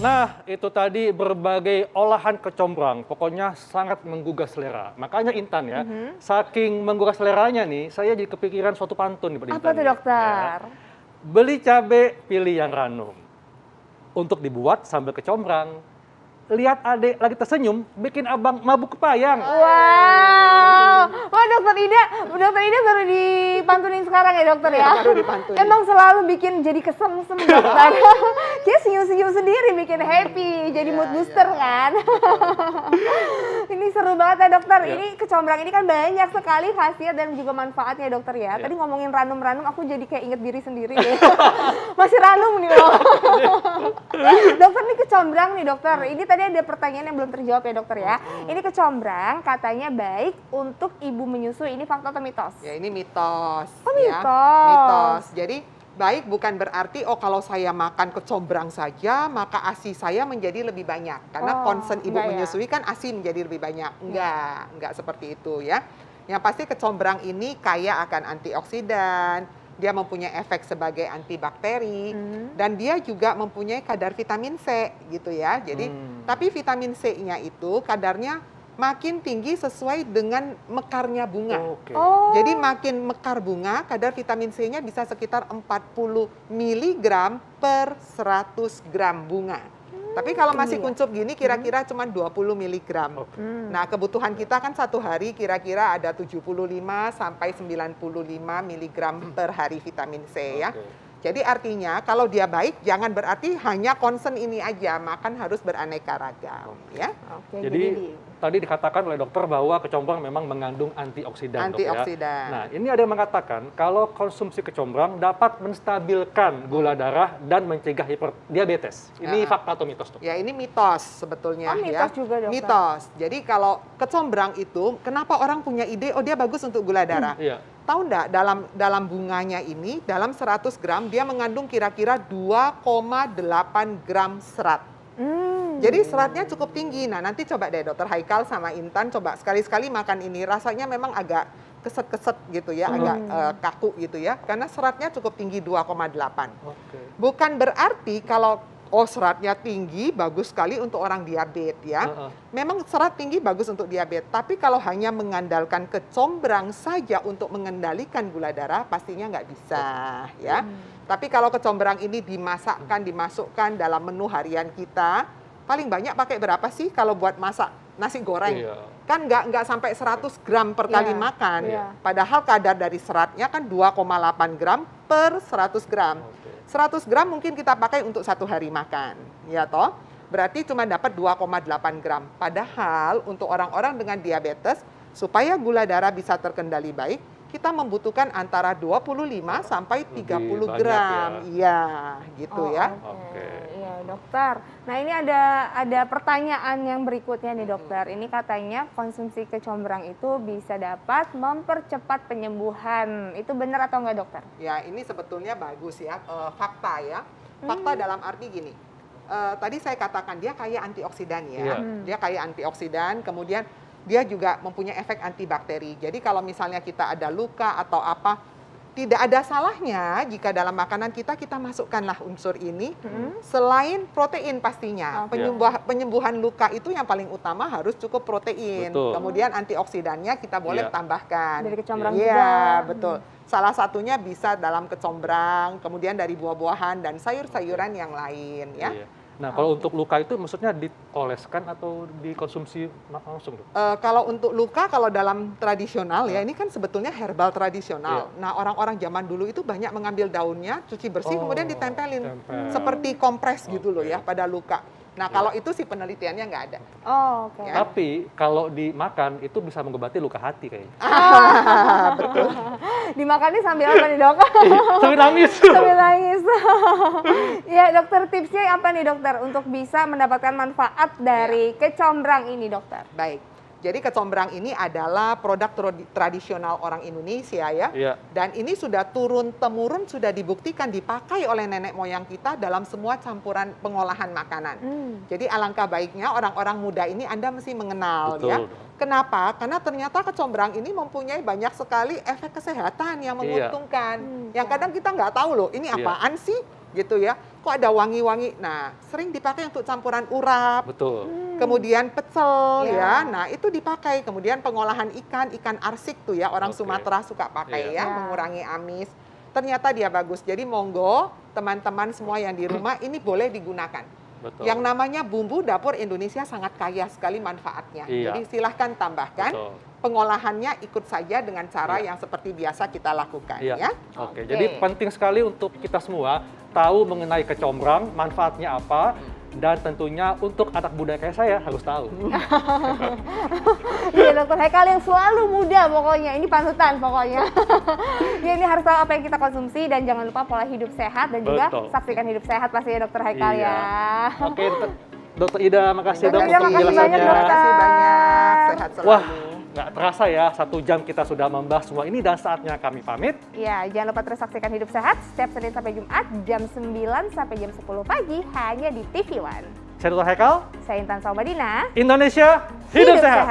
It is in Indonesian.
Nah, itu tadi berbagai olahan kecombrang, pokoknya sangat menggugah selera. Makanya Intan ya, saking menggugah seleranya nih, saya jadi kepikiran suatu pantun nih pada Apa Intan tuh nih, dokter? ya. Beli cabe, pilih yang ranum. Untuk dibuat sambal kecombrang. Lihat adek lagi tersenyum, bikin abang mabuk kepayang. Wow, wah dokter Ida baru dipantunin sekarang ya dokter ya? Baru dipantunin. Emang selalu bikin jadi kesem-sem dokter. Dia senyum-senyum sendiri bikin happy, jadi mood booster kan? Ini seru banget ya dokter. Ini kecombrang ini kan banyak sekali khasiat dan juga manfaatnya dokter ya. Tadi ngomongin ranum-ranum, aku jadi kayak inget diri sendiri deh. Masih ranum nih loh. Dokter nih kecombrang nih dokter. Ini tadi ada pertanyaan yang belum terjawab ya dokter ya. Ini kecombrang katanya baik untuk ibu menyusui. Ini fakta atau mitos? Ya ini mitos. Oh, ya. mitos. Mitos. Jadi baik bukan berarti oh kalau saya makan kecombrang saja maka ASI saya menjadi lebih banyak. Karena concern ibu menyusui kan ASI menjadi lebih banyak. Enggak seperti itu ya. Yang pasti kecombrang ini kaya akan antioksidan, dia mempunyai efek sebagai antibakteri dan dia juga mempunyai kadar vitamin C gitu ya. Jadi tapi vitamin C-nya itu kadarnya makin tinggi sesuai dengan mekarnya bunga. Jadi makin mekar bunga, kadar vitamin C-nya bisa sekitar 40 mg per 100 gram bunga. Tapi kalau masih kuncup gini kira-kira cuma 20 mg. Nah, kebutuhan kita kan satu hari kira-kira ada 75 sampai 95 mg per hari vitamin C ya. Jadi artinya kalau dia baik jangan berarti hanya concern ini aja, makan harus beraneka ragam ya. Jadi tadi dikatakan oleh dokter bahwa kecombrang memang mengandung antioksidan. Antioksidan. Nah, ini ada yang mengatakan kalau konsumsi kecombrang dapat menstabilkan gula darah dan mencegah diabetes. Ini fakta atau mitos, dok? Ya, ini mitos sebetulnya mitos ya. juga, dokter. Mitos. Jadi kalau kecombrang itu kenapa orang punya ide oh dia bagus untuk gula darah? Tahu enggak dalam bunganya ini dalam 100 gram dia mengandung kira-kira 2,8 gram serat. Jadi seratnya cukup tinggi. Nah, nanti coba deh Dokter Haikal sama Intan coba sekali-sekali makan ini. Rasanya memang agak keset-keset gitu ya, agak kaku gitu ya. Karena seratnya cukup tinggi 2,8. Bukan berarti kalau seratnya tinggi bagus sekali untuk orang diabetes ya. Memang serat tinggi bagus untuk diabetes, tapi kalau hanya mengandalkan kecombrang saja untuk mengendalikan gula darah pastinya nggak bisa ya. Tapi kalau kecombrang ini dimasukkan dalam menu harian kita, paling banyak pakai berapa sih kalau buat masak nasi goreng? Kan nggak sampai 100 gram per kali makan. Padahal kadar dari seratnya kan 2,8 gram per 100 gram. 100 gram mungkin kita pakai untuk satu hari makan, ya toh? Berarti cuma dapat 2,8 gram. Padahal untuk orang-orang dengan diabetes, supaya gula darah bisa terkendali baik, kita membutuhkan antara 25 sampai 30 gram. Iya, gitu ya. Iya, dokter. Nah, ini ada pertanyaan yang berikutnya nih, dokter. Ini katanya konsumsi kecombrang itu bisa dapat mempercepat penyembuhan. Itu benar atau enggak, dokter? Ya, ini sebetulnya bagus ya, fakta ya. Fakta dalam arti gini. Tadi saya katakan dia kaya antioksidan ya. Dia kaya antioksidan, kemudian dia juga mempunyai efek antibakteri. Jadi kalau misalnya kita ada luka atau apa, tidak ada salahnya jika dalam makanan kita masukkanlah unsur ini selain protein pastinya. Penyembuhan luka itu yang paling utama harus cukup protein. Kemudian antioksidannya kita boleh tambahkan. Dari kecombrang juga. Iya, betul. Salah satunya bisa dalam kecombrang, kemudian dari buah-buahan dan sayur-sayuran yang lain ya. Nah, kalau untuk luka itu maksudnya dioleskan atau dikonsumsi langsung, dok? Kalau untuk luka, kalau dalam tradisional ya, ini kan sebetulnya herbal tradisional. Nah, orang-orang zaman dulu itu banyak mengambil daunnya, cuci bersih, kemudian ditempelin. Seperti kompres gitu loh ya, pada luka. Nah, kalau itu sih penelitiannya nggak ada. Ya. Tapi kalau dimakan itu bisa mengobati luka hati kayaknya. Betul. Dimakannya sambil apa nih, dok? Sambil nangis. Sambil nangis. Ya, dokter, tipsnya apa nih, dokter, untuk bisa mendapatkan manfaat dari kecombrang ini, dokter? Baik. Jadi kecombrang ini adalah produk tradisional orang Indonesia ya. Dan ini sudah turun-temurun, sudah dibuktikan dipakai oleh nenek moyang kita dalam semua campuran pengolahan makanan. Jadi alangkah baiknya orang-orang muda ini Anda mesti mengenal ya. Kenapa? Karena ternyata kecombrang ini mempunyai banyak sekali efek kesehatan yang menguntungkan. Yang kadang kita nggak tahu loh, ini apaan sih? gitu ya. Kok ada wangi-wangi? Nah, sering dipakai untuk campuran urap. Betul. Kemudian pecel Ya. ya. Nah, itu dipakai. Kemudian pengolahan ikan arsik tuh ya, orang Oke. Sumatera suka pakai Iya. ya, Ya. mengurangi amis. Ternyata dia bagus. Jadi monggo teman-teman semua yang di rumah ini boleh digunakan. Betul. Yang namanya bumbu dapur Indonesia sangat kaya sekali manfaatnya. Iya. Jadi silahkan tambahkan. Betul. Pengolahannya ikut saja dengan cara Iya. yang seperti biasa kita lakukan Iya. ya. Oke, Oke. jadi penting sekali untuk kita semua tahu mengenai kecombrang, manfaatnya apa, dan tentunya untuk anak muda kayak saya harus tahu. Iya, Dokter Haikal yang selalu muda pokoknya. Ini panutan pokoknya. Ya, ini harus tahu apa yang kita konsumsi dan jangan lupa pola hidup sehat dan juga Betul. saksikan hidup sehat pasti ya Dokter Haikal Iya. ya. Oke, Dokter Ida, makasih Dokter dok Ida, untuk makasih banyak, penjelasannya. Terima Dokter. kasih banyak. Sehat selalu. Wah, nggak terasa ya 1 jam kita sudah membahas semua ini dan saatnya kami pamit. Ya, jangan lupa terus saksikan Hidup Sehat setiap Senin sampai Jumat jam 9 sampai jam 10 pagi hanya di TV One. Saya Dr. Haikal, Saya Intan Saumadina. Indonesia hidup sehat.